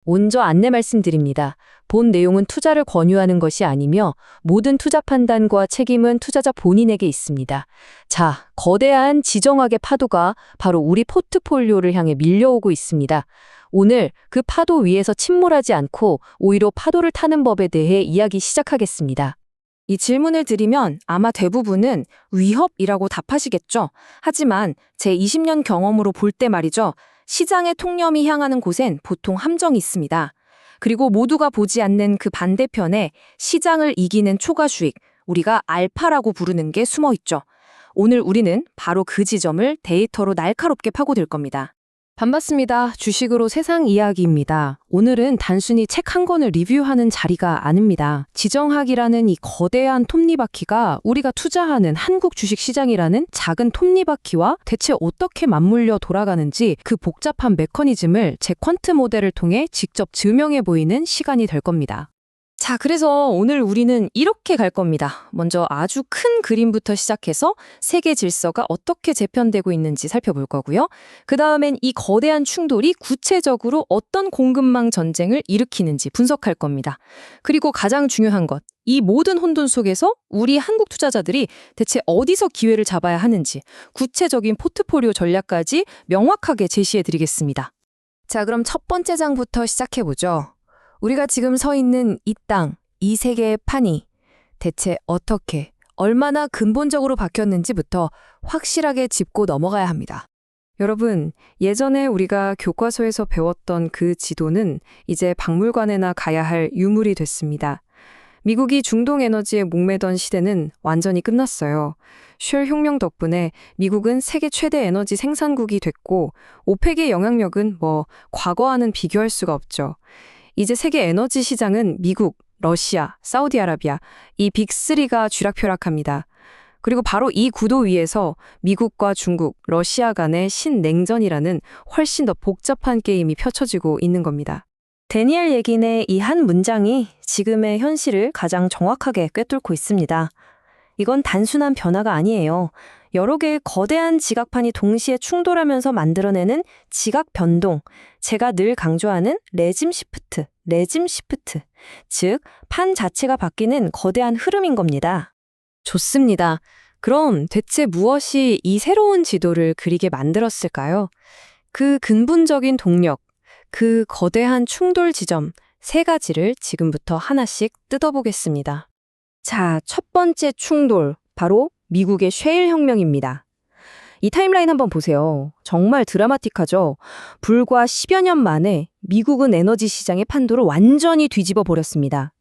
먼저 안내 말씀드립니다. 본 내용은 투자를 권유하는 것이 아니며 모든 투자 판단과 책임은 투자자 본인에게 있습니다. 자, 거대한 지정학의 파도가 바로 우리 포트폴리오를 향해 밀려오고 있습니다. 오늘 그 파도 위에서 침몰하지 않고 오히려 파도를 타는 법에 대해 이야기 시작하겠습니다. 이 질문을 드리면 아마 대부분은 위협이라고 답하시겠죠. 하지만 제 20년 경험으로 볼 때 말이죠. 시장의 통념이 향하는 곳엔 보통 함정이 있습니다. 그리고 모두가 보지 않는 그 반대편에 시장을 이기는 초과 수익, 우리가 알파라고 부르는 게 숨어 있죠. 오늘 우리는 바로 그 지점을 데이터로 날카롭게 파고들 겁니다. 반갑습니다. 주식으로 세상 이야기입니다. 오늘은 단순히 책 한 권을 리뷰하는 자리가 아닙니다. 지정학이라는 이 거대한 톱니바퀴가 우리가 투자하는 한국 주식시장이라는 작은 톱니바퀴와 대체 어떻게 맞물려 돌아가는지 그 복잡한 메커니즘을 제 퀀트 모델을 통해 직접 증명해 보이는 시간이 될 겁니다. 자, 그래서 오늘 우리는 이렇게 갈 겁니다. 먼저 아주 큰 그림부터 시작해서 세계 질서가 어떻게 재편되고 있는지 살펴볼 거고요. 그 다음엔 이 거대한 충돌이 구체적으로 어떤 공급망 전쟁을 일으키는지 분석할 겁니다. 그리고 가장 중요한 것, 이 모든 혼돈 속에서 우리 한국 투자자들이 대체 어디서 기회를 잡아야 하는지 구체적인 포트폴리오 전략까지 명확하게 제시해 드리겠습니다. 자, 그럼 첫 번째 장부터 시작해 보죠. 우리가 지금 서 있는 이 땅, 이 세계의 판이 대체 어떻게, 얼마나 근본적으로 바뀌었는지부터 확실하게 짚고 넘어가야 합니다. 여러분, 예전에 우리가 교과서에서 배웠던 그 지도는 이제 박물관에나 가야 할 유물이 됐습니다. 미국이 중동 에너지에 목매던 시대는 완전히 끝났어요. 쉘 혁명 덕분에 미국은 세계 최대 에너지 생산국이 됐고, 오펙의 영향력은 과거와는 비교할 수가 없죠. 이제 세계 에너지 시장은 미국, 러시아, 사우디아라비아 이 빅3가 쥐락펴락합니다. 그리고 바로 이 구도 위에서 미국과 중국, 러시아 간의 신냉전이라는 훨씬 더 복잡한 게임이 펼쳐지고 있는 겁니다. 데니엘 예긴의 이 한 문장이 지금의 현실을 가장 정확하게 꿰뚫고 있습니다. 이건 단순한 변화가 아니에요. 여러 개의 거대한 지각판이 동시에 충돌하면서 만들어내는 지각 변동, 제가 늘 강조하는 레짐 시프트, 즉 판 자체가 바뀌는 거대한 흐름인 겁니다. 좋습니다. 그럼 대체 무엇이 이 새로운 지도를 그리게 만들었을까요? 그 근본적인 동력, 그 거대한 충돌 지점 세 가지를 지금부터 하나씩 뜯어보겠습니다. 자, 첫 번째 충돌, 바로 미국의 셰일 혁명입니다. 이 타임라인 한번 보세요. 정말 드라마틱하죠? 불과 10여 년 만에 미국은 에너지 시장의 판도를 완전히 뒤집어 버렸습니다.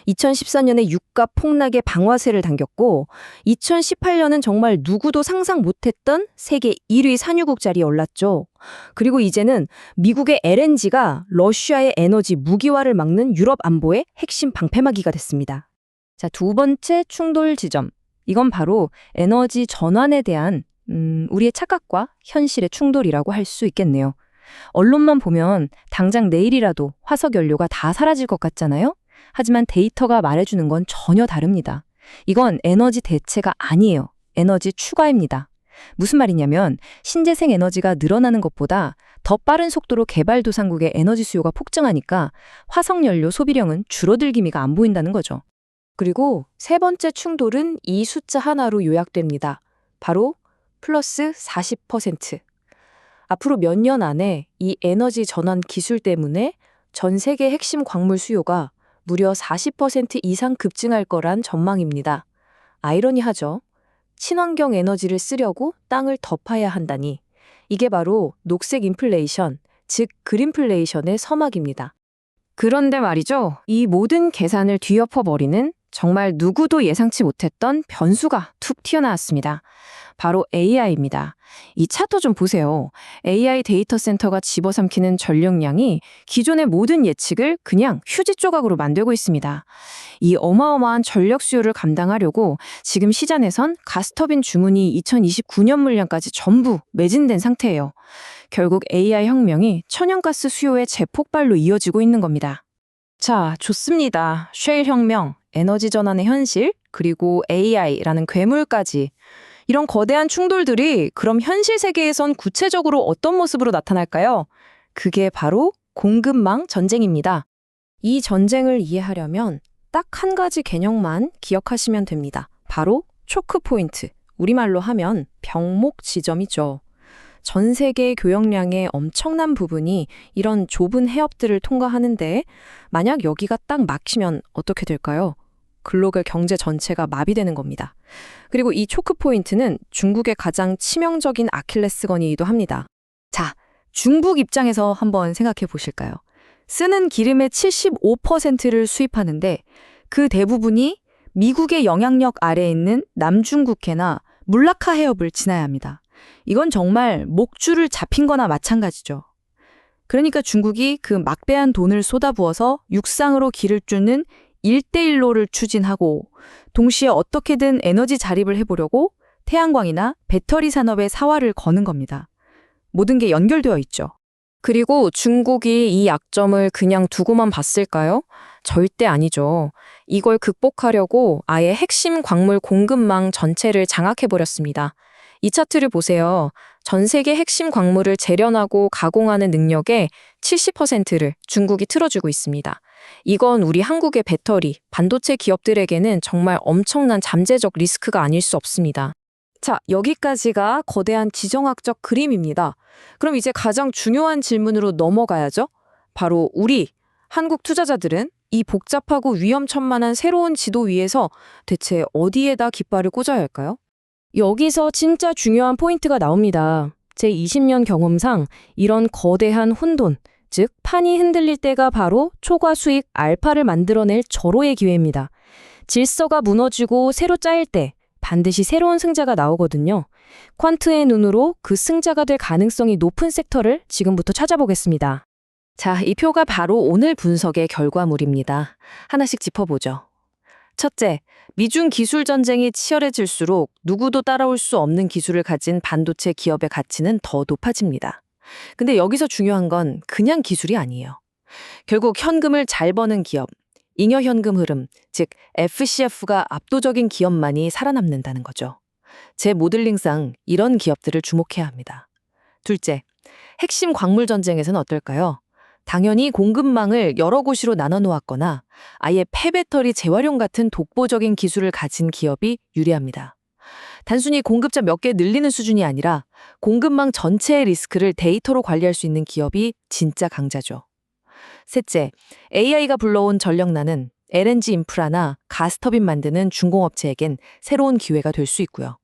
2014년에 유가 폭락의 방화쇠를 당겼고 2018년은 정말 누구도 상상 못했던 세계 1위 산유국 자리에 올랐죠. 그리고 이제는 미국의 LNG가 러시아의 에너지 무기화를 막는 유럽 안보의 핵심 방패막이가 됐습니다. 자, 두 번째 충돌 지점. 이건 바로 에너지 전환에 대한 우리의 착각과 현실의 충돌이라고 할 수 있겠네요. 언론만 보면 당장 내일이라도 화석 연료가 다 사라질 것 같잖아요? 하지만 데이터가 말해주는 건 전혀 다릅니다. 이건 에너지 대체가 아니에요. 에너지 추가입니다. 무슨 말이냐면 신재생 에너지가 늘어나는 것보다 더 빠른 속도로 개발도상국의 에너지 수요가 폭증하니까 화석연료 소비량은 줄어들 기미가 안 보인다는 거죠. 그리고 세 번째 충돌은 이 숫자 하나로 요약됩니다. 바로 플러스 40%. 앞으로 몇 년 안에 이 에너지 전환 기술 때문에 전 세계 핵심 광물 수요가 무려 40% 이상 급증할 거란 전망입니다. 아이러니하죠? 친환경 에너지를 쓰려고 땅을 더 파야 한다니. 이게 바로 녹색 인플레이션, 즉 그린플레이션의 서막입니다. 그런데 말이죠. 이 모든 계산을 뒤엎어버리는 정말 누구도 예상치 못했던 변수가 툭 튀어나왔습니다. 바로 AI입니다. 이 차트 좀 보세요. AI 데이터 센터가 집어삼키는 전력량이 기존의 모든 예측을 그냥 휴지 조각으로 만들고 있습니다. 이 어마어마한 전력 수요를 감당하려고 지금 시장에선 가스터빈 주문이 2029년 물량까지 전부 매진된 상태예요. 결국 AI 혁명이 천연가스 수요의 재폭발로 이어지고 있는 겁니다. 자, 좋습니다. 셰일 혁명, 에너지 전환의 현실, 그리고 AI라는 괴물까지. 이런 거대한 충돌들이 그럼 현실 세계에선 구체적으로 어떤 모습으로 나타날까요? 그게 바로 공급망 전쟁입니다. 이 전쟁을 이해하려면 딱 한 가지 개념만 기억하시면 됩니다. 바로 초크 포인트. 우리말로 하면 병목 지점이죠. 전 세계 교역량의 엄청난 부분이 이런 좁은 해협들을 통과하는데 만약 여기가 딱 막히면 어떻게 될까요? 글로벌 경제 전체가 마비되는 겁니다. 그리고 이 초크 포인트는 중국의 가장 치명적인 아킬레스건이기도 합니다. 자, 중국 입장에서 한번 생각해 보실까요? 쓰는 기름의 75%를 수입하는데 그 대부분이 미국의 영향력 아래에 있는 남중국해나 물라카 해협을 지나야 합니다. 이건 정말 목줄을 잡힌 거나 마찬가지죠. 그러니까 중국이 그 막대한 돈을 쏟아부어서 육상으로 길을 뚫는 일대일로를 추진하고 동시에 어떻게든 에너지 자립을 해보려고 태양광이나 배터리 산업에 사활을 거는 겁니다. 모든 게 연결되어 있죠. 그리고 중국이 이 약점을 그냥 두고만 봤을까요? 절대 아니죠. 이걸 극복하려고 아예 핵심 광물 공급망 전체를 장악해버렸습니다. 이 차트를 보세요. 전 세계 핵심 광물을 재련하고 가공하는 능력의 70%를 중국이 틀어주고 있습니다. 이건 우리 한국의 배터리, 반도체 기업들에게는 정말 엄청난 잠재적 리스크가 아닐 수 없습니다. 자, 여기까지가 거대한 지정학적 그림입니다. 그럼 이제 가장 중요한 질문으로 넘어가야죠. 바로 우리 한국 투자자들은 이 복잡하고 위험천만한 새로운 지도 위에서 대체 어디에다 깃발을 꽂아야 할까요? 여기서 진짜 중요한 포인트가 나옵니다. 제 20년 경험상 이런 거대한 혼돈, 즉 판이 흔들릴 때가 바로 초과 수익 알파를 만들어낼 절호의 기회입니다. 질서가 무너지고 새로 짜일 때 반드시 새로운 승자가 나오거든요. 퀀트의 눈으로 그 승자가 될 가능성이 높은 섹터를 지금부터 찾아보겠습니다. 자, 이 표가 바로 오늘 분석의 결과물입니다. 하나씩 짚어보죠. 첫째, 미중 기술 전쟁이 치열해질수록 누구도 따라올 수 없는 기술을 가진 반도체 기업의 가치는 더 높아집니다. 근데 여기서 중요한 건 그냥 기술이 아니에요. 결국 현금을 잘 버는 기업, 잉여 현금 흐름, 즉 FCF가 압도적인 기업만이 살아남는다는 거죠. 제 모델링상 이런 기업들을 주목해야 합니다. 둘째, 핵심 광물 전쟁에서는 어떨까요? 당연히 공급망을 여러 곳으로 나눠 놓았거나 아예 폐배터리 재활용 같은 독보적인 기술을 가진 기업이 유리합니다. 단순히 공급자 몇 개 늘리는 수준이 아니라 공급망 전체의 리스크를 데이터로 관리할 수 있는 기업이 진짜 강자죠. 셋째, AI가 불러온 전력난은 LNG 인프라나 가스터빈 만드는 중공업체에겐 새로운 기회가 될 수 있고요.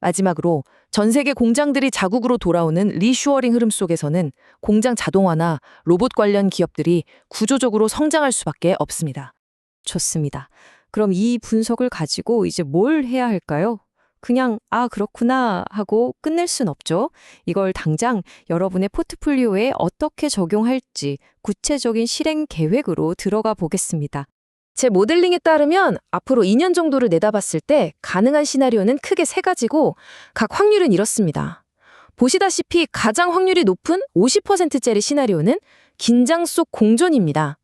마지막으로 전 세계 공장들이 자국으로 돌아오는 리슈어링 흐름 속에서는 공장 자동화나 로봇 관련 기업들이 구조적으로 성장할 수밖에 없습니다. 좋습니다. 그럼 이 분석을 가지고 이제 뭘 해야 할까요? 그냥 그렇구나 하고 끝낼 순 없죠. 이걸 당장 여러분의 포트폴리오에 어떻게 적용할지 구체적인 실행 계획으로 들어가 보겠습니다. 제 모델링에 따르면 앞으로 2년 정도를 내다봤을 때 가능한 시나리오는 크게 3가지고 각 확률은 이렇습니다. 보시다시피 가장 확률이 높은 50%짜리 시나리오는 긴장 속 공존입니다.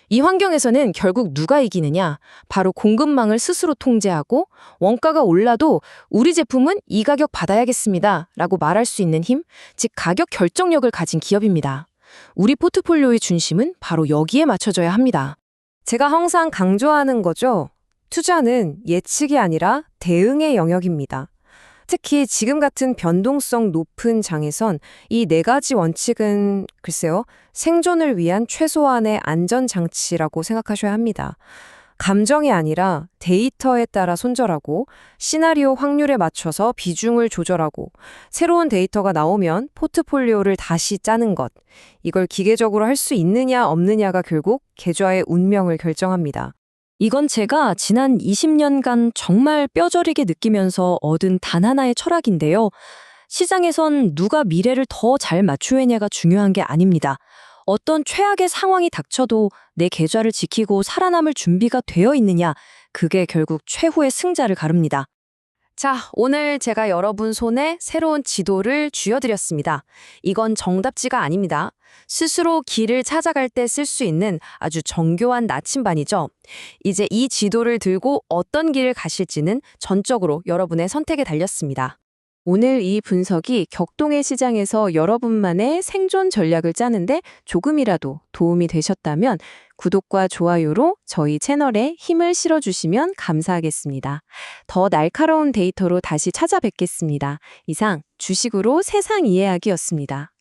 이 환경에서는 결국 누가 이기느냐? 바로 공급망을 스스로 통제하고 원가가 올라도 우리 제품은 이 가격 받아야겠습니다. 라고 말할 수 있는 힘, 즉 가격 결정력을 가진 기업입니다. 우리 포트폴리오의 중심은 바로 여기에 맞춰져야 합니다. 제가 항상 강조하는 거죠. 투자는 예측이 아니라 대응의 영역입니다. 특히 지금 같은 변동성 높은 장에선 이 4가지 원칙은 글쎄요, 생존을 위한 최소한의 안전장치라고 생각하셔야 합니다. 감정이 아니라 데이터에 따라 손절하고 시나리오 확률에 맞춰서 비중을 조절하고 새로운 데이터가 나오면 포트폴리오를 다시 짜는 것. 이걸 기계적으로 할 수 있느냐 없느냐가 결국 계좌의 운명을 결정합니다. 이건 제가 지난 20년간 정말 뼈저리게 느끼면서 얻은 단 하나의 철학인데요. 시장에선 누가 미래를 더 잘 맞추느냐가 중요한 게 아닙니다. 어떤 최악의 상황이 닥쳐도 내 계좌를 지키고 살아남을 준비가 되어 있느냐, 그게 결국 최후의 승자를 가릅니다. 자, 오늘 제가 여러분 손에 새로운 지도를 쥐어드렸습니다. 이건 정답지가 아닙니다. 스스로 길을 찾아갈 때 쓸 수 있는 아주 정교한 나침반이죠. 이제 이 지도를 들고 어떤 길을 가실지는 전적으로 여러분의 선택에 달렸습니다. 오늘 이 분석이 격동의 시장에서 여러분만의 생존 전략을 짜는데 조금이라도 도움이 되셨다면 구독과 좋아요로 저희 채널에 힘을 실어주시면 감사하겠습니다. 더 날카로운 데이터로 다시 찾아뵙겠습니다. 이상 주식으로 세상 이해하기였습니다.